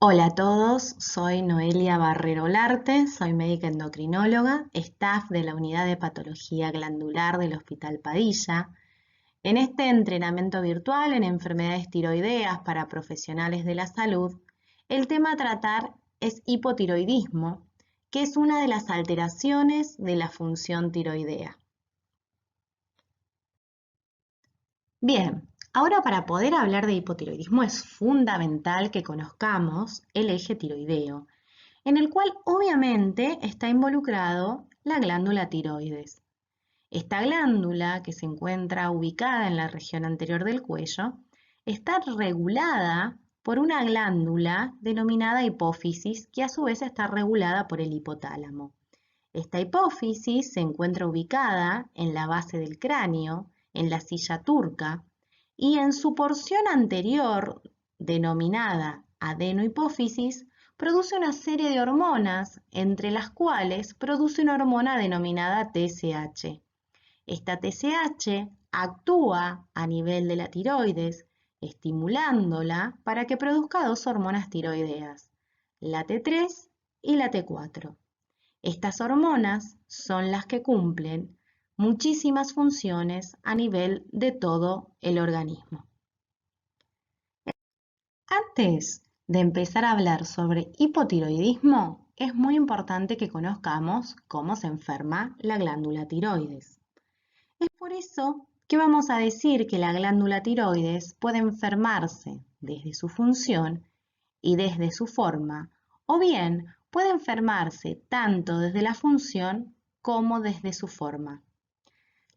Hola a todos, soy Noelia Barrero Larte, soy médica endocrinóloga, staff de la Unidad de Patología Glandular del Hospital Padilla. En este entrenamiento virtual en enfermedades tiroideas para profesionales de la salud, el tema a tratar es hipotiroidismo, que es una de las alteraciones de la función tiroidea. Bien, ahora para poder hablar de hipotiroidismo es fundamental que conozcamos el eje tiroideo, en el cual obviamente está involucrado la glándula tiroides. Esta glándula, que se encuentra ubicada en la región anterior del cuello, está regulada por una glándula denominada hipófisis, que a su vez está regulada por el hipotálamo. Esta hipófisis se encuentra ubicada en la base del cráneo, en la silla turca, y en su porción anterior, denominada adenohipófisis, produce una serie de hormonas, entre las cuales produce una hormona denominada TSH. Esta TSH actúa a nivel de la tiroides, estimulándola para que produzca dos hormonas tiroideas, la T3 y la T4. Estas hormonas son las que cumplen muchísimas funciones a nivel de todo el organismo. Antes de empezar a hablar sobre hipotiroidismo, es muy importante que conozcamos cómo se enferma la glándula tiroides. Es por eso que vamos a decir que la glándula tiroides puede enfermarse desde su función y desde su forma, o bien puede enfermarse tanto desde la función como desde su forma.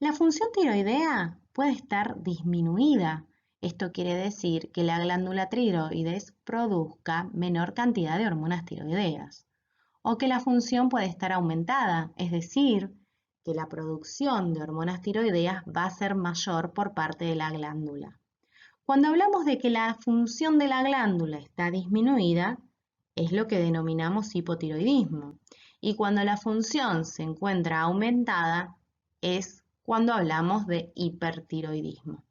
La función tiroidea puede estar disminuida. Esto quiere decir que la glándula tiroides produzca menor cantidad de hormonas tiroideas, o que la función puede estar aumentada, es decir, que la producción de hormonas tiroideas va a ser mayor por parte de la glándula. Cuando hablamos de que la función de la glándula está disminuida, es lo que denominamos hipotiroidismo. Y cuando la función se encuentra aumentada, es cuando hablamos de hipertiroidismo.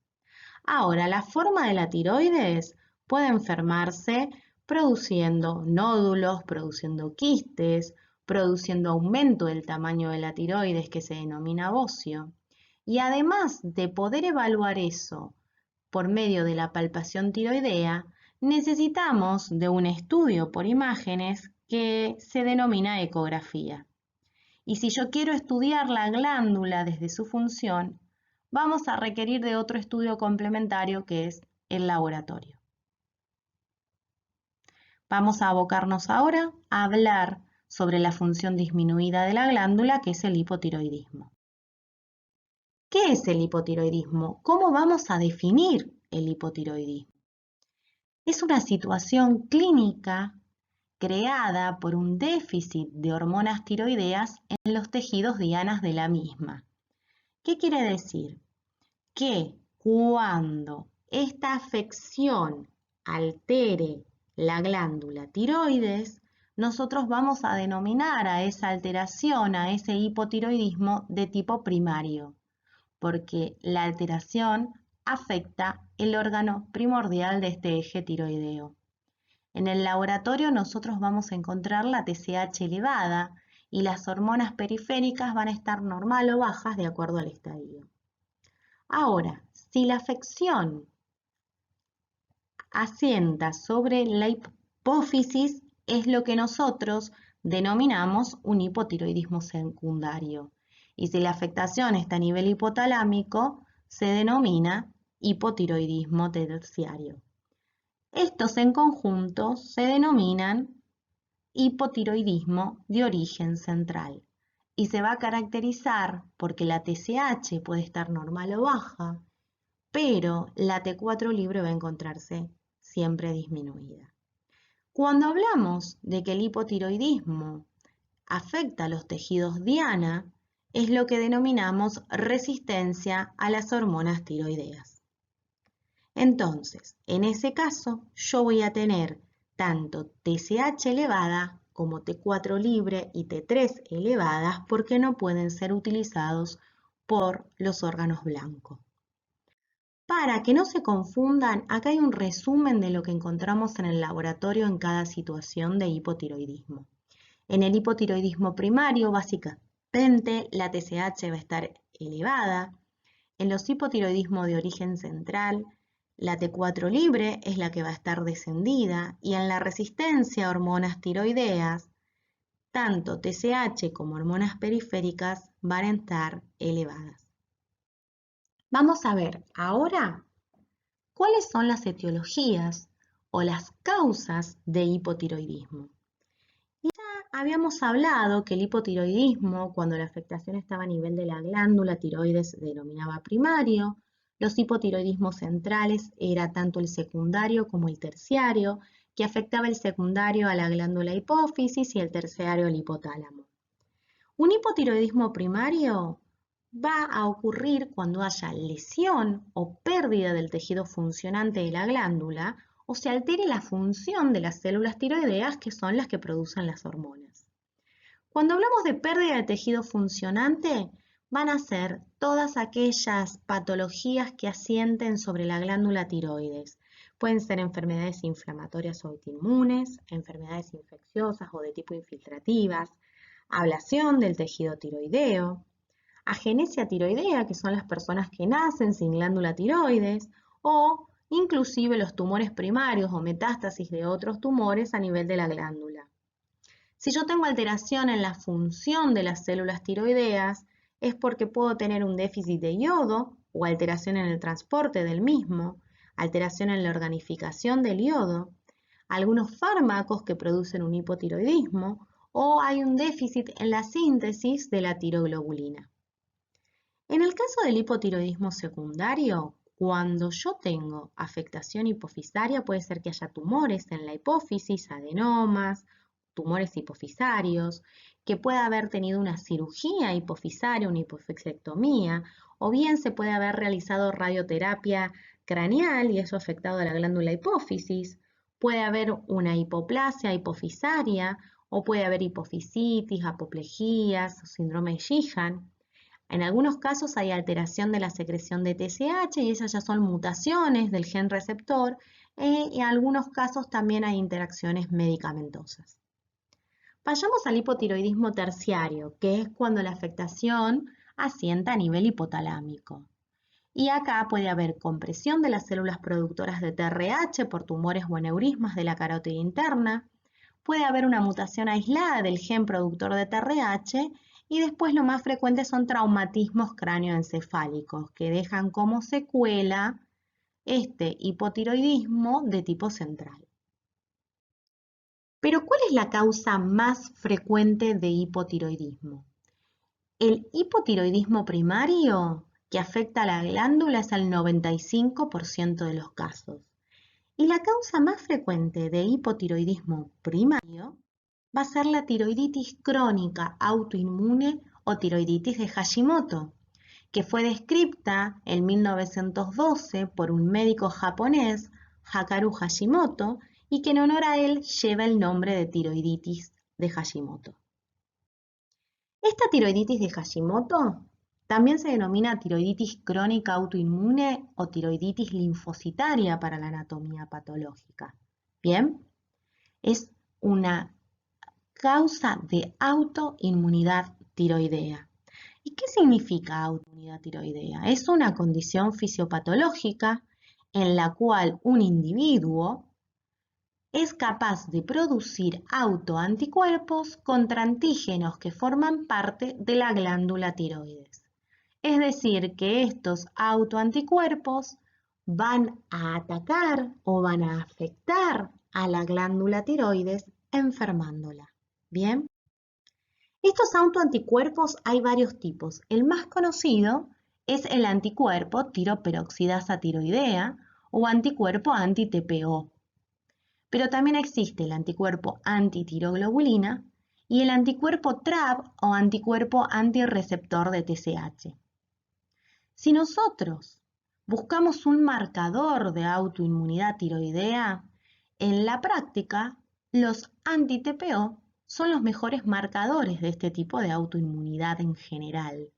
Ahora, la forma de la tiroides puede enfermarse produciendo nódulos, produciendo quistes, produciendo aumento del tamaño de la tiroides que se denomina bocio. Y además de poder evaluar eso por medio de la palpación tiroidea, necesitamos de un estudio por imágenes que se denomina ecografía. Y si yo quiero estudiar la glándula desde su función, vamos a requerir de otro estudio complementario que es el laboratorio. Vamos a abocarnos ahora a hablar sobre la función disminuida de la glándula, que es el hipotiroidismo. ¿Qué es el hipotiroidismo? ¿Cómo vamos a definir el hipotiroidismo? Es una situación clínica creada por un déficit de hormonas tiroideas en los tejidos dianas de la misma. ¿Qué quiere decir? Que cuando esta afección altere la glándula tiroides, nosotros vamos a denominar a esa alteración, a ese hipotiroidismo de tipo primario, porque la alteración afecta el órgano primordial de este eje tiroideo. En el laboratorio nosotros vamos a encontrar la TSH elevada y las hormonas periféricas van a estar normal o bajas de acuerdo al estadio. Ahora, si la afección asienta sobre la hipófisis, es lo que nosotros denominamos un hipotiroidismo secundario. Y si la afectación está a nivel hipotalámico, se denomina hipotiroidismo terciario. Estos en conjunto se denominan hipotiroidismo de origen central y se va a caracterizar porque la TSH puede estar normal o baja, pero la T4 libre va a encontrarse siempre disminuida. Cuando hablamos de que el hipotiroidismo afecta a los tejidos diana, es lo que denominamos resistencia a las hormonas tiroideas. Entonces, en ese caso, yo voy a tener tanto TSH elevada como T4 libre y T3 elevadas porque no pueden ser utilizados por los órganos blancos. Para que no se confundan, acá hay un resumen de lo que encontramos en el laboratorio en cada situación de hipotiroidismo. En el hipotiroidismo primario, básicamente, la TSH va a estar elevada. En los hipotiroidismos de origen central, la T4 libre es la que va a estar descendida y en la resistencia a hormonas tiroideas, tanto TSH como hormonas periféricas van a estar elevadas. Vamos a ver ahora cuáles son las etiologías o las causas de hipotiroidismo. Habíamos hablado que el hipotiroidismo, cuando la afectación estaba a nivel de la glándula tiroides, se denominaba primario. Los hipotiroidismos centrales era tanto el secundario como el terciario, que afectaba el secundario a la glándula hipófisis y el terciario al hipotálamo. Un hipotiroidismo primario va a ocurrir cuando haya lesión o pérdida del tejido funcionante de la glándula o se altere la función de las células tiroideas, que son las que producen las hormonas. Cuando hablamos de pérdida de tejido funcionante, van a ser todas aquellas patologías que asienten sobre la glándula tiroides. Pueden ser enfermedades inflamatorias o autoinmunes, enfermedades infecciosas o de tipo infiltrativas, ablación del tejido tiroideo, agenesia tiroidea, que son las personas que nacen sin glándula tiroides, o inclusive los tumores primarios o metástasis de otros tumores a nivel de la glándula. Si yo tengo alteración en la función de las células tiroideas, es porque puedo tener un déficit de yodo o alteración en el transporte del mismo, alteración en la organificación del yodo, algunos fármacos que producen un hipotiroidismo o hay un déficit en la síntesis de la tiroglobulina. En el caso del hipotiroidismo secundario, cuando yo tengo afectación hipofisaria, puede ser que haya tumores en la hipófisis, adenomas, tumores hipofisarios, que pueda haber tenido una cirugía hipofisaria, una hipofisectomía, o bien se puede haber realizado radioterapia craneal y eso ha afectado a la glándula hipófisis. Puede haber una hipoplasia hipofisaria, o puede haber hipofisitis, apoplejías, síndrome de Sheehan. En algunos casos hay alteración de la secreción de TSH y esas ya son mutaciones del gen receptor y en algunos casos también hay interacciones medicamentosas. Vayamos al hipotiroidismo terciario, que es cuando la afectación asienta a nivel hipotalámico. Y acá puede haber compresión de las células productoras de TRH por tumores o aneurismas de la carótida interna, puede haber una mutación aislada del gen productor de TRH y después lo más frecuente son traumatismos cráneoencefálicos que dejan como secuela este hipotiroidismo de tipo central. Pero ¿cuál es la causa más frecuente de hipotiroidismo? El hipotiroidismo primario, que afecta a la glándula, es al 95% de los casos. Y la causa más frecuente de hipotiroidismo primario va a ser la tiroiditis crónica autoinmune o tiroiditis de Hashimoto, que fue descrita en 1912 por un médico japonés, Hakaru Hashimoto, y que en honor a él lleva el nombre de tiroiditis de Hashimoto. Esta tiroiditis de Hashimoto también se denomina tiroiditis crónica autoinmune o tiroiditis linfocitaria para la anatomía patológica. Bien, es una causa de autoinmunidad tiroidea. ¿Y qué significa autoinmunidad tiroidea? Es una condición fisiopatológica en la cual un individuo es capaz de producir autoanticuerpos contra antígenos que forman parte de la glándula tiroides. Es decir, que estos autoanticuerpos van a atacar o van a afectar a la glándula tiroides enfermándola. ¿Bien? Estos autoanticuerpos hay varios tipos. El más conocido es el anticuerpo tiroperoxidasa tiroidea o anticuerpo anti-TPO. Pero también existe el anticuerpo antitiroglobulina y el anticuerpo TRAb o anticuerpo antirreceptor de TSH. Si nosotros buscamos un marcador de autoinmunidad tiroidea, en la práctica los anti-TPO son los mejores marcadores de este tipo de autoinmunidad en general,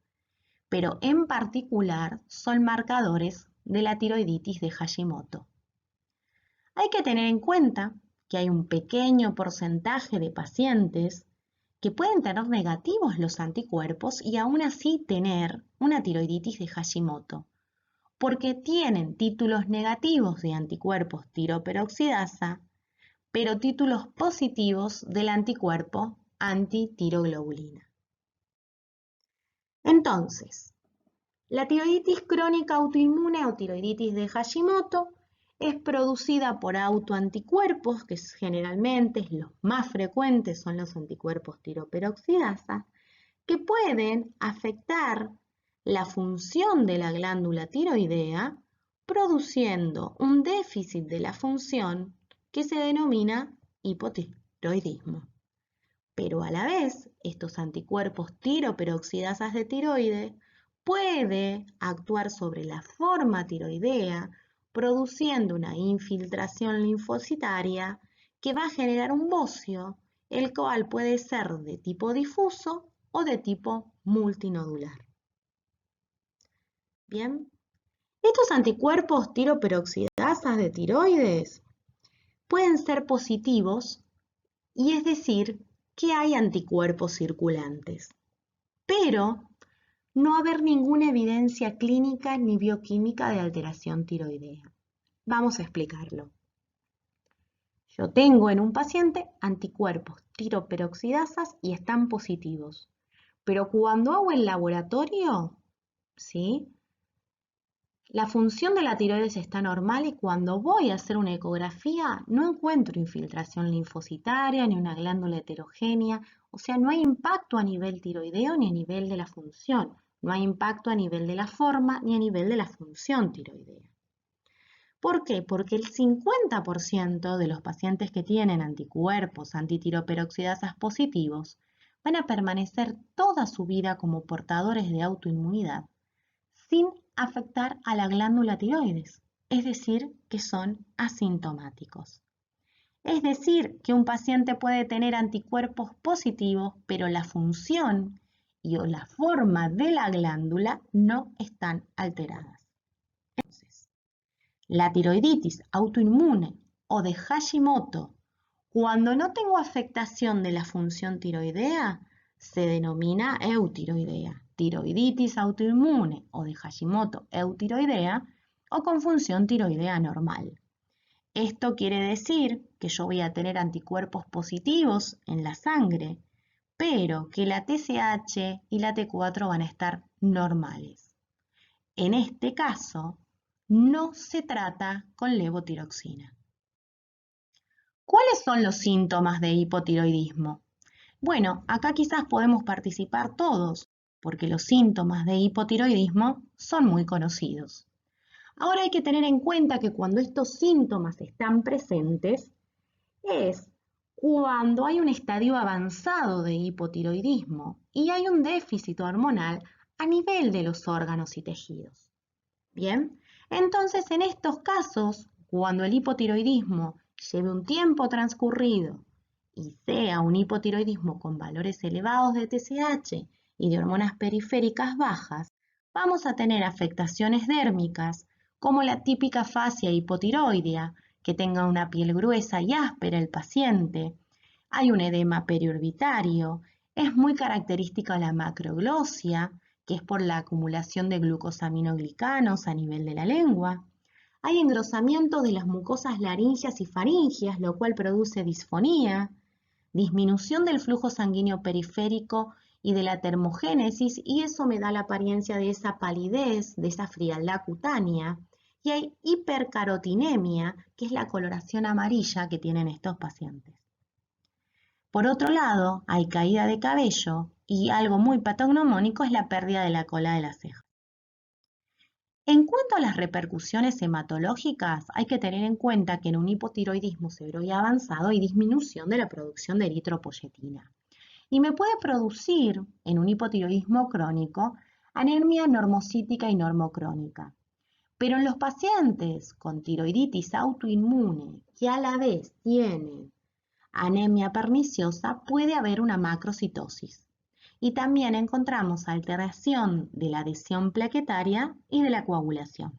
pero en particular son marcadores de la tiroiditis de Hashimoto. Hay que tener en cuenta que hay un pequeño porcentaje de pacientes que pueden tener negativos los anticuerpos y aún así tener una tiroiditis de Hashimoto, porque tienen títulos negativos de anticuerpos tiroperoxidasa, pero títulos positivos del anticuerpo antitiroglobulina. Entonces, la tiroiditis crónica autoinmune o tiroiditis de Hashimoto es producida por autoanticuerpos, que generalmente los más frecuentes son los anticuerpos tiroperoxidasa, que pueden afectar la función de la glándula tiroidea, produciendo un déficit de la función que se denomina hipotiroidismo. Pero a la vez, estos anticuerpos tiroperoxidasas de tiroides puede actuar sobre la forma tiroidea, produciendo una infiltración linfocitaria que va a generar un bocio, el cual puede ser de tipo difuso o de tipo multinodular. Bien, estos anticuerpos tiroperoxidasas de tiroides pueden ser positivos, y es decir, que hay anticuerpos circulantes, pero no haber ninguna evidencia clínica ni bioquímica de alteración tiroidea. Vamos a explicarlo. Yo tengo en un paciente anticuerpos tiroperoxidasas y están positivos, pero cuando hago el laboratorio, ¿sí?, la función de la tiroides está normal y cuando voy a hacer una ecografía no encuentro infiltración linfocitaria ni una glándula heterogénea, o sea, no hay impacto a nivel tiroideo ni a nivel de la función, no hay impacto a nivel de la forma ni a nivel de la función tiroidea. ¿Por qué? Porque el 50% de los pacientes que tienen anticuerpos antitiroperoxidasas positivos van a permanecer toda su vida como portadores de autoinmunidad sin afectar a la glándula tiroides, es decir, que son asintomáticos. Es decir, que un paciente puede tener anticuerpos positivos, pero la función y o la forma de la glándula no están alteradas. Entonces, la tiroiditis autoinmune o de Hashimoto, cuando no tengo afectación de la función tiroidea, se denomina eutiroidea. Tiroiditis autoinmune o de Hashimoto eutiroidea o con función tiroidea normal. Esto quiere decir que yo voy a tener anticuerpos positivos en la sangre, pero que la TSH y la T4 van a estar normales. En este caso, no se trata con levotiroxina. ¿Cuáles son los síntomas de hipotiroidismo? Bueno, acá quizás podemos participar todos, porque los síntomas de hipotiroidismo son muy conocidos. Ahora hay que tener en cuenta que cuando estos síntomas están presentes, es cuando hay un estadio avanzado de hipotiroidismo y hay un déficit hormonal a nivel de los órganos y tejidos. Bien, entonces en estos casos, cuando el hipotiroidismo lleve un tiempo transcurrido y sea un hipotiroidismo con valores elevados de TSH y de hormonas periféricas bajas, vamos a tener afectaciones dérmicas como la típica fascia hipotiroidea, que tenga una piel gruesa y áspera el paciente. Hay un edema periorbitario, es muy característica la macroglosia, que es por la acumulación de glucosaminoglicanos a nivel de la lengua. Hay engrosamiento de las mucosas laringeas y faringeas, lo cual produce disfonía, disminución del flujo sanguíneo periférico y de la termogénesis, y eso me da la apariencia de esa palidez, de esa frialdad cutánea. Y hay hipercarotinemia, que es la coloración amarilla que tienen estos pacientes. Por otro lado, hay caída de cabello y algo muy patognomónico es la pérdida de la cola de la ceja. En cuanto a las repercusiones hematológicas, hay que tener en cuenta que en un hipotiroidismo severo y avanzado hay disminución de la producción de eritropoyetina. Y me puede producir, en un hipotiroidismo crónico, anemia normocítica y normocrónica. Pero en los pacientes con tiroiditis autoinmune que a la vez tienen anemia perniciosa, puede haber una macrocitosis. Y también encontramos alteración de la adhesión plaquetaria y de la coagulación.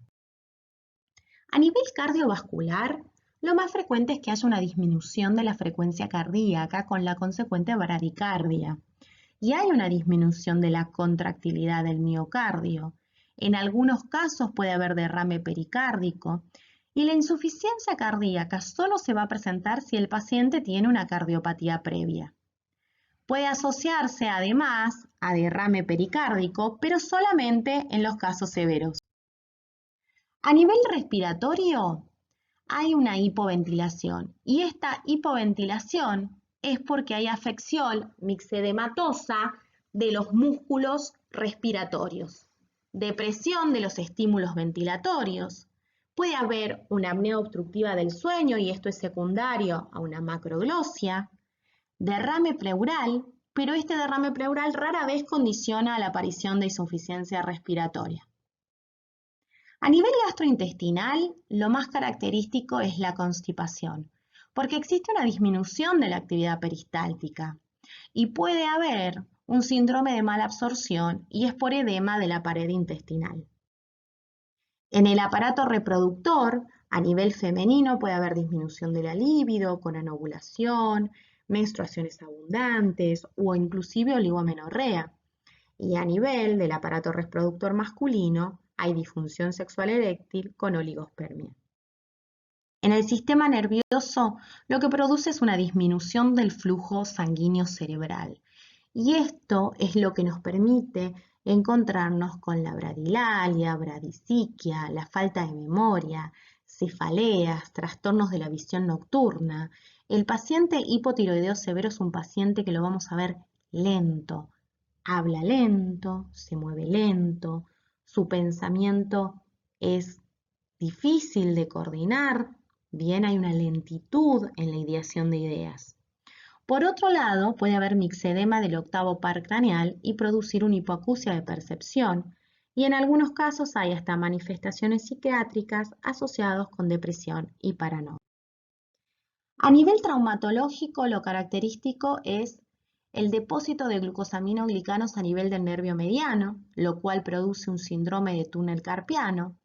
A nivel cardiovascular, lo más frecuente es que haya una disminución de la frecuencia cardíaca con la consecuente bradicardia. Y hay una disminución de la contractilidad del miocardio. En algunos casos puede haber derrame pericárdico. Y la insuficiencia cardíaca solo se va a presentar si el paciente tiene una cardiopatía previa. Puede asociarse además a derrame pericárdico, pero solamente en los casos severos. A nivel respiratorio, hay una hipoventilación y esta hipoventilación es porque hay afección mixedematosa de los músculos respiratorios, depresión de los estímulos ventilatorios. Puede haber una apnea obstructiva del sueño y esto es secundario a una macroglosia, derrame pleural, pero este derrame pleural rara vez condiciona la aparición de insuficiencia respiratoria. A nivel gastrointestinal, lo más característico es la constipación, porque existe una disminución de la actividad peristáltica y puede haber un síndrome de mala absorción y es por edema de la pared intestinal. En el aparato reproductor, a nivel femenino, puede haber disminución de la libido con anovulación, menstruaciones abundantes o inclusive oligomenorrea. Y a nivel del aparato reproductor masculino, hay disfunción sexual eréctil con oligospermia. En el sistema nervioso, lo que produce es una disminución del flujo sanguíneo cerebral. Y esto es lo que nos permite encontrarnos con la bradilalia, bradisiquia, la falta de memoria, cefaleas, trastornos de la visión nocturna. El paciente hipotiroideo severo es un paciente que lo vamos a ver lento, habla lento, se mueve lento, su pensamiento es difícil de coordinar, bien hay una lentitud en la ideación de ideas. Por otro lado, puede haber mixedema del octavo par craneal y producir una hipoacusia de percepción, y en algunos casos hay hasta manifestaciones psiquiátricas asociadas con depresión y paranoia. A nivel traumatológico, lo característico es el depósito de glucosaminoglicanos a nivel del nervio mediano, lo cual produce un síndrome de túnel carpiano.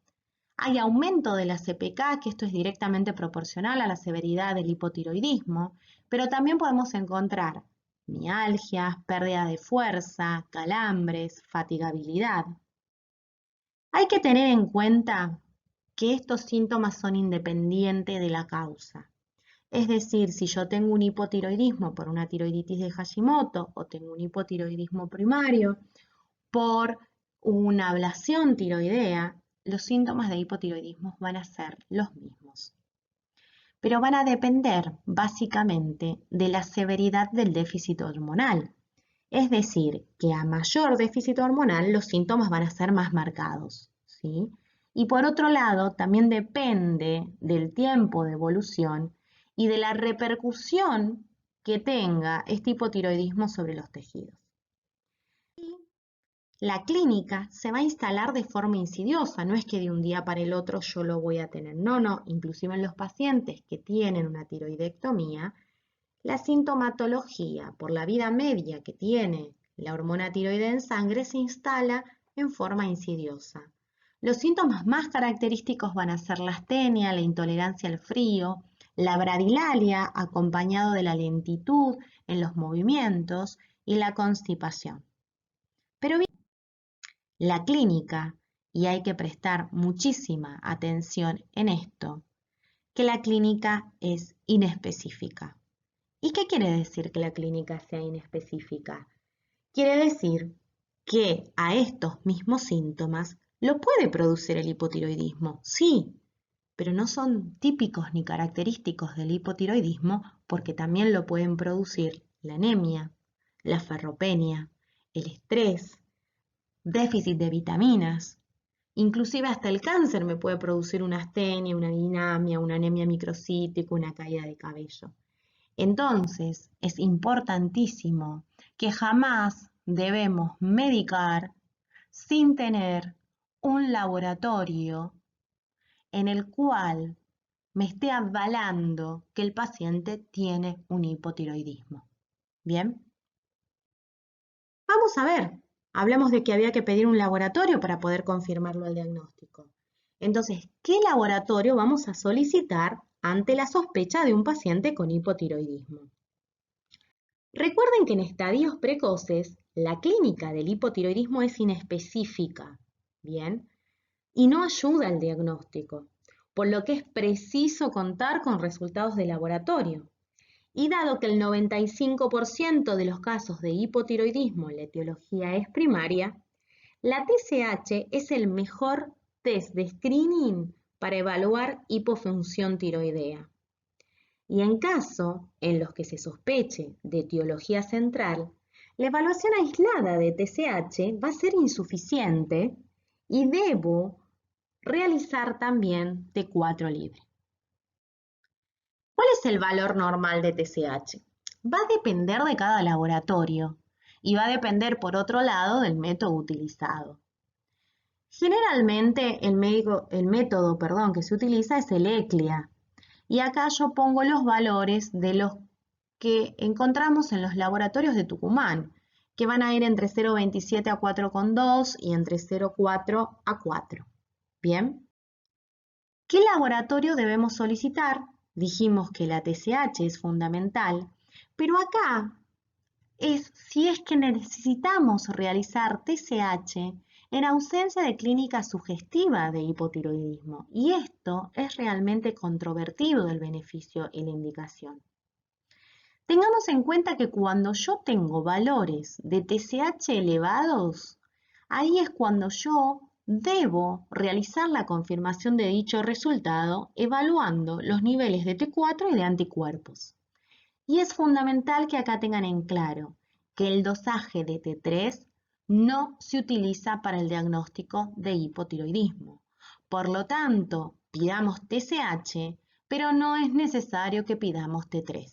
Hay aumento de la CPK, que esto es directamente proporcional a la severidad del hipotiroidismo, pero también podemos encontrar mialgias, pérdida de fuerza, calambres, fatigabilidad. Hay que tener en cuenta que estos síntomas son independientes de la causa. Es decir, si yo tengo un hipotiroidismo por una tiroiditis de Hashimoto o tengo un hipotiroidismo primario por una ablación tiroidea, los síntomas de hipotiroidismo van a ser los mismos. Pero van a depender básicamente de la severidad del déficit hormonal. Es decir, que a mayor déficit hormonal los síntomas van a ser más marcados, ¿sí? Y por otro lado, también depende del tiempo de evolución y de la repercusión que tenga este hipotiroidismo sobre los tejidos. La clínica se va a instalar de forma insidiosa, no es que de un día para el otro yo lo voy a tener, no, inclusive en los pacientes que tienen una tiroidectomía, la sintomatología por la vida media que tiene la hormona tiroidea en sangre se instala en forma insidiosa. Los síntomas más característicos van a ser la astenia, la intolerancia al frío, la bradilalia acompañado de la lentitud en los movimientos y la constipación. Pero bien, la clínica, y hay que prestar muchísima atención en esto, que la clínica es inespecífica. ¿Y qué quiere decir que la clínica sea inespecífica? Quiere decir que a estos mismos síntomas lo puede producir el hipotiroidismo, sí, pero no son típicos ni característicos del hipotiroidismo porque también lo pueden producir la anemia, la ferropenia, el estrés, déficit de vitaminas, inclusive hasta el cáncer me puede producir una astenia, una dinamia, una anemia microcítica, una caída de cabello. Entonces, es importantísimo que jamás debemos medicar sin tener un laboratorio en el cual me esté avalando que el paciente tiene un hipotiroidismo. ¿Bien? Vamos a ver. Hablamos de que había que pedir un laboratorio para poder confirmarlo al diagnóstico. Entonces, ¿qué laboratorio vamos a solicitar ante la sospecha de un paciente con hipotiroidismo? Recuerden que en estadios precoces, la clínica del hipotiroidismo es inespecífica, ¿bien? Y no ayuda al diagnóstico, por lo que es preciso contar con resultados de laboratorio. Y dado que el 95% de los casos de hipotiroidismo la etiología es primaria, la TSH es el mejor test de screening para evaluar hipofunción tiroidea. Y en caso en los que se sospeche de etiología central, la evaluación aislada de TSH va a ser insuficiente y debo realizar también T4 libre. ¿Cuál es el valor normal de TSH? Va a depender de cada laboratorio y va a depender, por otro lado, del método utilizado. Generalmente el método que se utiliza es el ECLIA y acá yo pongo los valores de los que encontramos en los laboratorios de Tucumán, que van a ir entre 0,27 a 4,2 y entre 0,4 a 4. Bien. ¿Qué laboratorio debemos solicitar? Dijimos que la TSH es fundamental, pero acá es si es que necesitamos realizar TSH en ausencia de clínica sugestiva de hipotiroidismo, y esto es realmente controvertido el beneficio y la indicación. Tengamos en cuenta que cuando yo tengo valores de TSH elevados, ahí es cuando yo debo realizar la confirmación de dicho resultado evaluando los niveles de T4 y de anticuerpos. Y es fundamental que acá tengan en claro que el dosaje de T3 no se utiliza para el diagnóstico de hipotiroidismo. Por lo tanto, pidamos TSH, pero no es necesario que pidamos T3.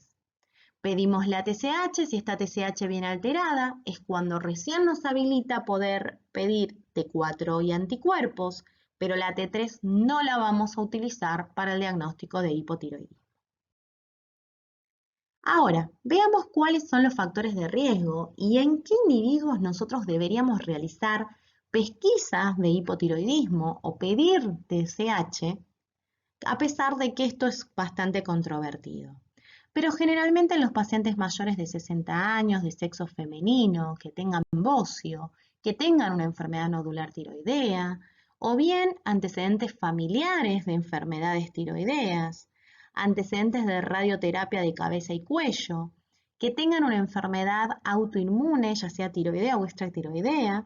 Pedimos la TSH, si esta TSH viene alterada, es cuando recién nos habilita poder pedir T4 y anticuerpos, pero la T3 no la vamos a utilizar para el diagnóstico de hipotiroidismo. Ahora, veamos cuáles son los factores de riesgo y en qué individuos nosotros deberíamos realizar pesquisas de hipotiroidismo o pedir TSH, a pesar de que esto es bastante controvertido. Pero generalmente en los pacientes mayores de 60 años, de sexo femenino, que tengan bocio, que tengan una enfermedad nodular tiroidea, o bien antecedentes familiares de enfermedades tiroideas, antecedentes de radioterapia de cabeza y cuello, que tengan una enfermedad autoinmune, ya sea tiroidea o extratiroidea,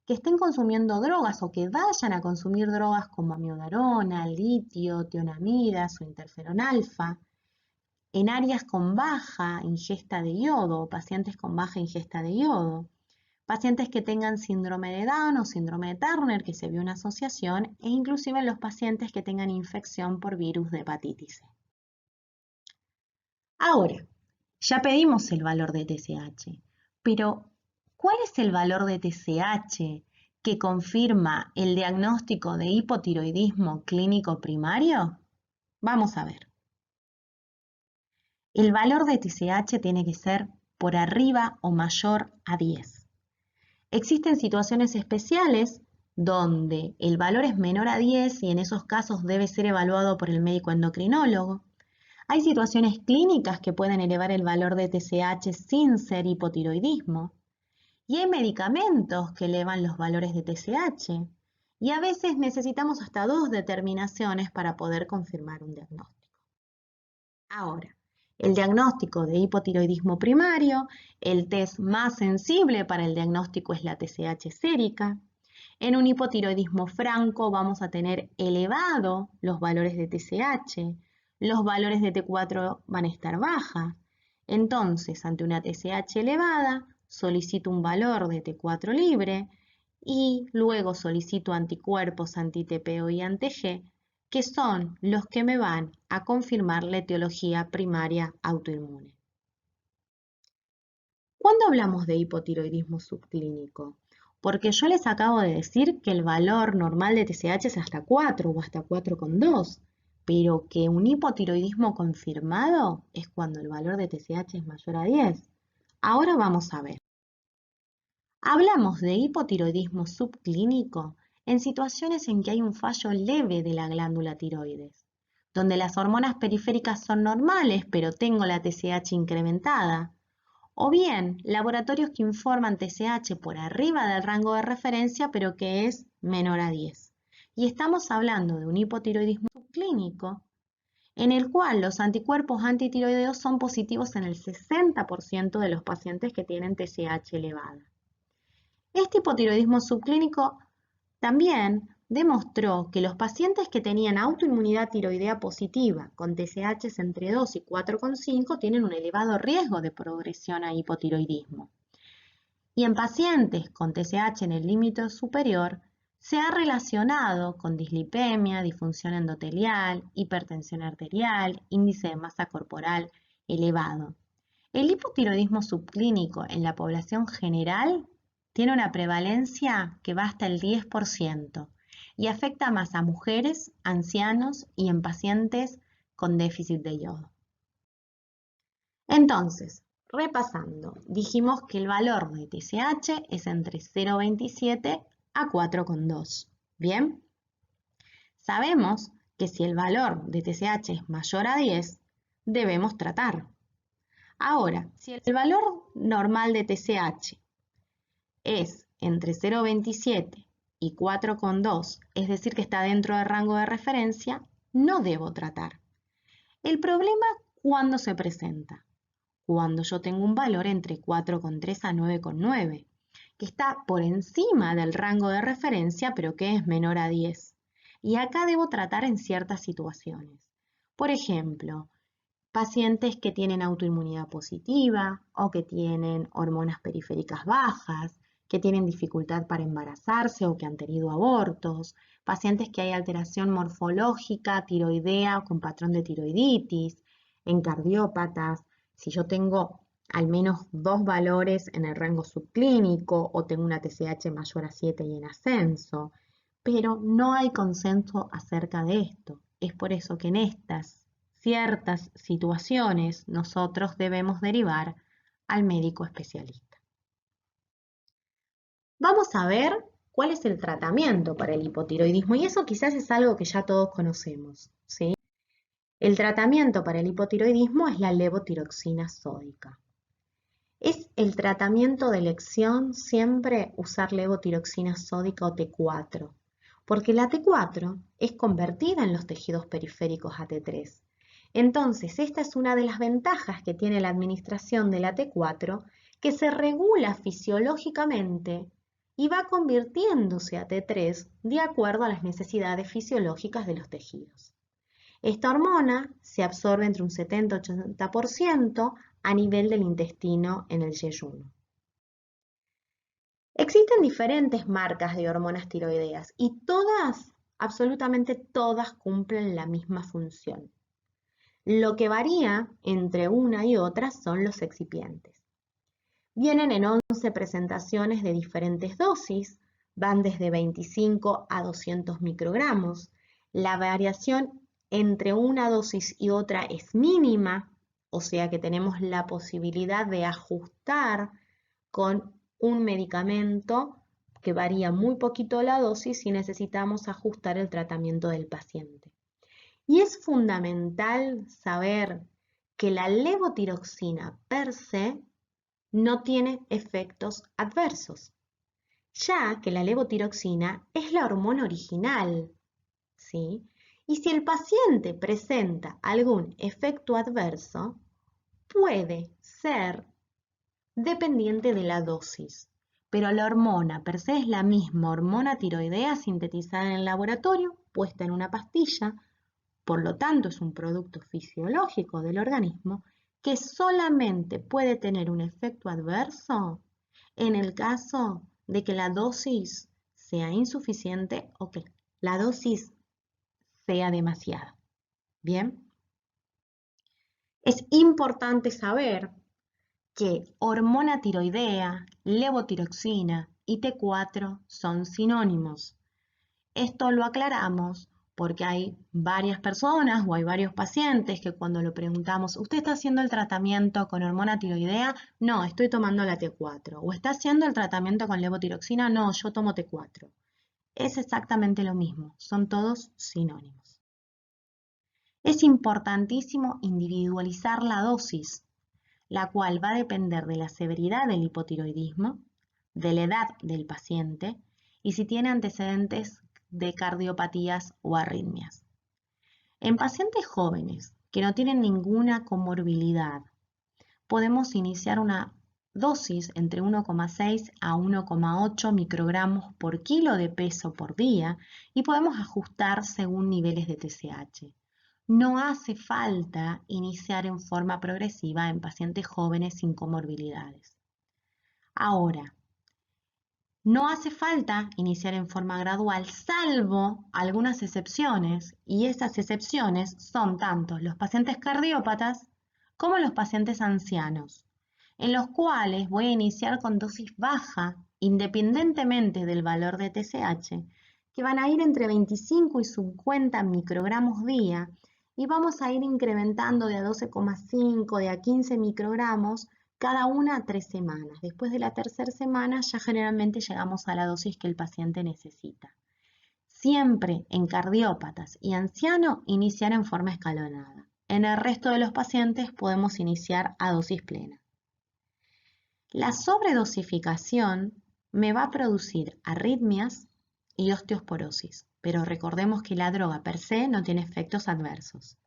que estén consumiendo drogas o que vayan a consumir drogas como amiodarona, litio, tionamidas o interferón alfa, en áreas con baja ingesta de yodo, pacientes con baja ingesta de yodo, pacientes que tengan síndrome de Down o síndrome de Turner, que se vio una asociación, e inclusive los pacientes que tengan infección por virus de hepatitis C. Ahora, ya pedimos el valor de TSH, pero ¿cuál es el valor de TSH que confirma el diagnóstico de hipotiroidismo clínico primario? Vamos a ver. El valor de TSH tiene que ser por arriba o mayor a 10. Existen situaciones especiales donde el valor es menor a 10 y en esos casos debe ser evaluado por el médico endocrinólogo. Hay situaciones clínicas que pueden elevar el valor de TSH sin ser hipotiroidismo. Y hay medicamentos que elevan los valores de TSH. Y a veces necesitamos hasta 2 determinaciones para poder confirmar un diagnóstico. Ahora, el diagnóstico de hipotiroidismo primario, el test más sensible para el diagnóstico es la TSH sérica. En un hipotiroidismo franco vamos a tener elevado los valores de TSH, los valores de T4 van a estar bajas. Entonces, ante una TSH elevada, solicito un valor de T4 libre y luego solicito anticuerpos anti-TPO y anti-G, que son los que me van a confirmar la etiología primaria autoinmune. ¿Cuándo hablamos de hipotiroidismo subclínico? Porque yo les acabo de decir que el valor normal de TSH es hasta 4 o hasta 4,2, pero que un hipotiroidismo confirmado es cuando el valor de TSH es mayor a 10. Ahora vamos a ver. Hablamos de hipotiroidismo subclínico en situaciones en que hay un fallo leve de la glándula tiroides, donde las hormonas periféricas son normales, pero tengo la TSH incrementada, o bien laboratorios que informan TSH por arriba del rango de referencia, pero que es menor a 10. Y estamos hablando de un hipotiroidismo subclínico, en el cual los anticuerpos antitiroideos son positivos en el 60% de los pacientes que tienen TSH elevada. Este hipotiroidismo subclínico también demostró que los pacientes que tenían autoinmunidad tiroidea positiva con TSH entre 2 y 4,5 tienen un elevado riesgo de progresión a hipotiroidismo. Y en pacientes con TSH en el límite superior, se ha relacionado con dislipemia, disfunción endotelial, hipertensión arterial, índice de masa corporal elevado. El hipotiroidismo subclínico en la población general tiene una prevalencia que va hasta el 10% y afecta más a mujeres, ancianos y en pacientes con déficit de yodo. Entonces, repasando, dijimos que el valor de TSH es entre 0,27 a 4,2. ¿Bien? Sabemos que si el valor de TSH es mayor a 10, debemos tratar. Ahora, si el valor normal de TSH es entre 0,27 y 4,2, es decir, que está dentro del rango de referencia, no debo tratar. El problema, ¿cuándo se presenta? Cuando yo tengo un valor entre 4,3 a 9,9, que está por encima del rango de referencia, pero que es menor a 10. Y acá debo tratar en ciertas situaciones. Por ejemplo, pacientes que tienen autoinmunidad positiva o que tienen hormonas periféricas bajas, que tienen dificultad para embarazarse o que han tenido abortos, pacientes que hay alteración morfológica, tiroidea o con patrón de tiroiditis, en cardiópatas, si yo tengo al menos 2 valores en el rango subclínico o tengo una TSH mayor a 7 y en ascenso, pero no hay consenso acerca de esto. Es por eso que en estas ciertas situaciones nosotros debemos derivar al médico especialista. Vamos a ver cuál es el tratamiento para el hipotiroidismo y eso quizás es algo que ya todos conocemos, ¿sí? El tratamiento para el hipotiroidismo es la levotiroxina sódica. Es el tratamiento de elección siempre usar levotiroxina sódica o T4, porque la T4 es convertida en los tejidos periféricos a T3. Entonces, esta es una de las ventajas que tiene la administración de la T4, que se regula fisiológicamente y va convirtiéndose a T3 de acuerdo a las necesidades fisiológicas de los tejidos. Esta hormona se absorbe entre un 70 y 80% a nivel del intestino en el yeyuno. Existen diferentes marcas de hormonas tiroideas y todas, absolutamente todas, cumplen la misma función. Lo que varía entre una y otra son los excipientes. Vienen en 11 presentaciones de diferentes dosis, van desde 25 a 200 microgramos. La variación entre una dosis y otra es mínima, o sea que tenemos la posibilidad de ajustar con un medicamento que varía muy poquito la dosis si necesitamos ajustar el tratamiento del paciente. Y es fundamental saber que la levotiroxina per se no tiene efectos adversos, ya que la levotiroxina es la hormona original, ¿sí? Y si el paciente presenta algún efecto adverso, puede ser dependiente de la dosis, pero la hormona per se es la misma hormona tiroidea sintetizada en el laboratorio, puesta en una pastilla. Por lo tanto, es un producto fisiológico del organismo que solamente puede tener un efecto adverso en el caso de que la dosis sea insuficiente o que la dosis sea demasiada. Bien, es importante saber que hormona tiroidea, levotiroxina y T4 son sinónimos. Esto lo aclaramos porque hay varias personas o hay varios pacientes que cuando lo preguntamos, ¿usted está haciendo el tratamiento con hormona tiroidea? No, estoy tomando la T4. ¿O está haciendo el tratamiento con levotiroxina? No, yo tomo T4. Es exactamente lo mismo, son todos sinónimos. Es importantísimo individualizar la dosis, la cual va a depender de la severidad del hipotiroidismo, de la edad del paciente y si tiene antecedentes de cardiopatías o arritmias. En pacientes jóvenes que no tienen ninguna comorbilidad, podemos iniciar una dosis entre 1,6 a 1,8 microgramos por kilo de peso por día y podemos ajustar según niveles de TSH. No hace falta iniciar en forma progresiva en pacientes jóvenes sin comorbilidades. Ahora, no hace falta iniciar en forma gradual, salvo algunas excepciones, y esas excepciones son tanto los pacientes cardiópatas como los pacientes ancianos, en los cuales voy a iniciar con dosis baja, independientemente del valor de TSH, que van a ir entre 25 y 50 microgramos día, y vamos a ir incrementando de a 12,5, de a 15 microgramos, cada una a 3 semanas. Después de la tercera semana ya generalmente llegamos a la dosis que el paciente necesita. Siempre en cardiópatas y ancianos iniciar en forma escalonada. En el resto de los pacientes podemos iniciar a dosis plena. La sobredosificación me va a producir arritmias y osteoporosis, pero recordemos que la droga per se no tiene efectos adversos.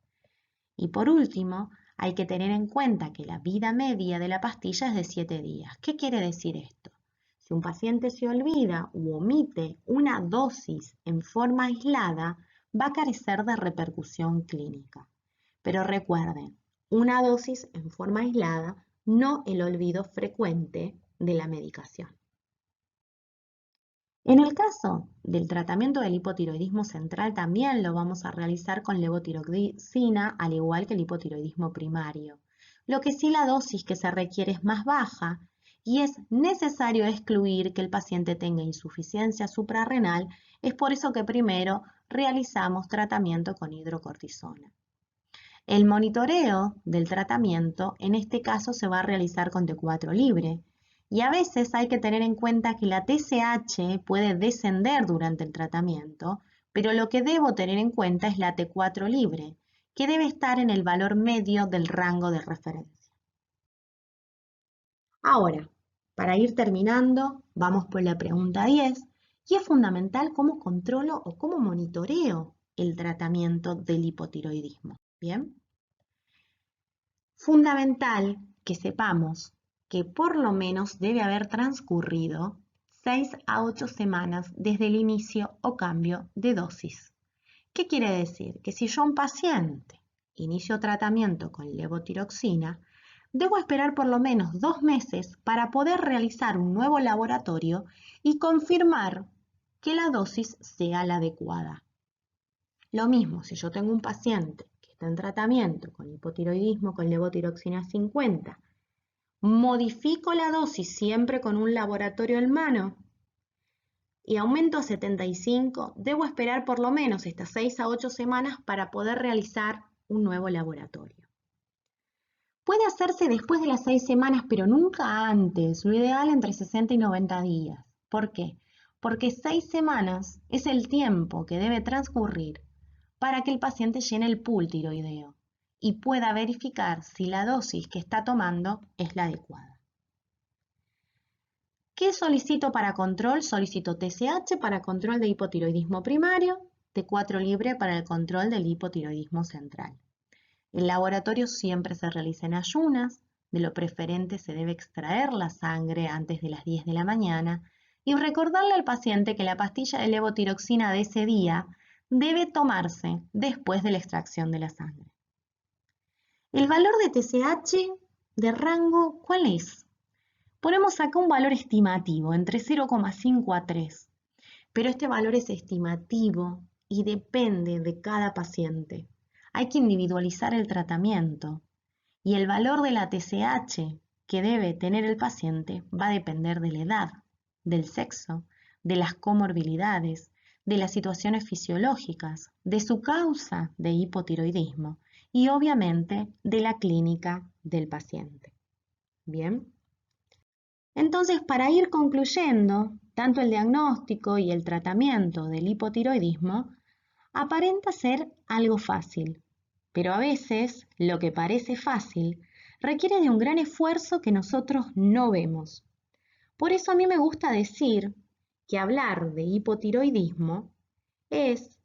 Y por último, hay que tener en cuenta que la vida media de la pastilla es de 7 días. ¿Qué quiere decir esto? Si un paciente se olvida u omite una dosis en forma aislada, va a carecer de repercusión clínica. Pero recuerden, una dosis en forma aislada, no el olvido frecuente de la medicación. En el caso del tratamiento del hipotiroidismo central también lo vamos a realizar con levotiroxina, al igual que el hipotiroidismo primario. Lo que sí la dosis que se requiere es más baja y es necesario excluir que el paciente tenga insuficiencia suprarrenal, es por eso que primero realizamos tratamiento con hidrocortisona. El monitoreo del tratamiento en este caso se va a realizar con T4 libre. Y a veces hay que tener en cuenta que la TSH puede descender durante el tratamiento, pero lo que debo tener en cuenta es la T4 libre, que debe estar en el valor medio del rango de referencia. Ahora, para ir terminando, vamos por la pregunta 10, y es fundamental cómo controlo o cómo monitoreo el tratamiento del hipotiroidismo. ¿Bien? Fundamental que sepamos que por lo menos debe haber transcurrido 6 a 8 semanas desde el inicio o cambio de dosis. ¿Qué quiere decir? Que si yo a un paciente inicio tratamiento con levotiroxina, debo esperar por lo menos 2 meses para poder realizar un nuevo laboratorio y confirmar que la dosis sea la adecuada. Lo mismo si yo tengo un paciente que está en tratamiento con hipotiroidismo con levotiroxina 50, modifico la dosis siempre con un laboratorio en mano y aumento a 75, debo esperar por lo menos estas 6 a 8 semanas para poder realizar un nuevo laboratorio. Puede hacerse después de las 6 semanas, pero nunca antes, lo ideal entre 60 y 90 días. ¿Por qué? Porque 6 semanas es el tiempo que debe transcurrir para que el paciente llene el pool tiroideo y pueda verificar si la dosis que está tomando es la adecuada. ¿Qué solicito para control? Solicito TSH para control de hipotiroidismo primario, T4 libre para el control del hipotiroidismo central. El laboratorio siempre se realiza en ayunas, de lo preferente se debe extraer la sangre antes de las 10 de la mañana y recordarle al paciente que la pastilla de levotiroxina de ese día debe tomarse después de la extracción de la sangre. El valor de TSH de rango, ¿cuál es? Ponemos acá un valor estimativo, entre 0,5 a 3, pero este valor es estimativo y depende de cada paciente. Hay que individualizar el tratamiento y el valor de la TSH que debe tener el paciente va a depender de la edad, del sexo, de las comorbilidades, de las situaciones fisiológicas, de su causa de hipotiroidismo y obviamente de la clínica del paciente. Bien. Entonces, para ir concluyendo, tanto el diagnóstico y el tratamiento del hipotiroidismo aparenta ser algo fácil, pero a veces lo que parece fácil requiere de un gran esfuerzo que nosotros no vemos. Por eso a mí me gusta decir que hablar de hipotiroidismo es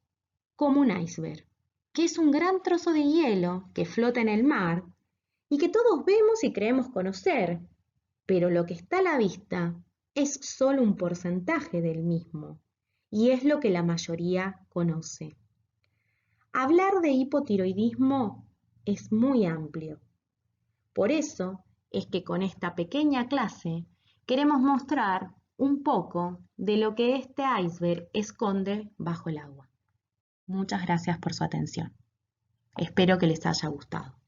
como un iceberg, que es un gran trozo de hielo que flota en el mar y que todos vemos y creemos conocer, pero lo que está a la vista es solo un porcentaje del mismo y es lo que la mayoría conoce. Hablar de hipotiroidismo es muy amplio. Por eso es que con esta pequeña clase queremos mostrar un poco de lo que este iceberg esconde bajo el agua. Muchas gracias por su atención. Espero que les haya gustado.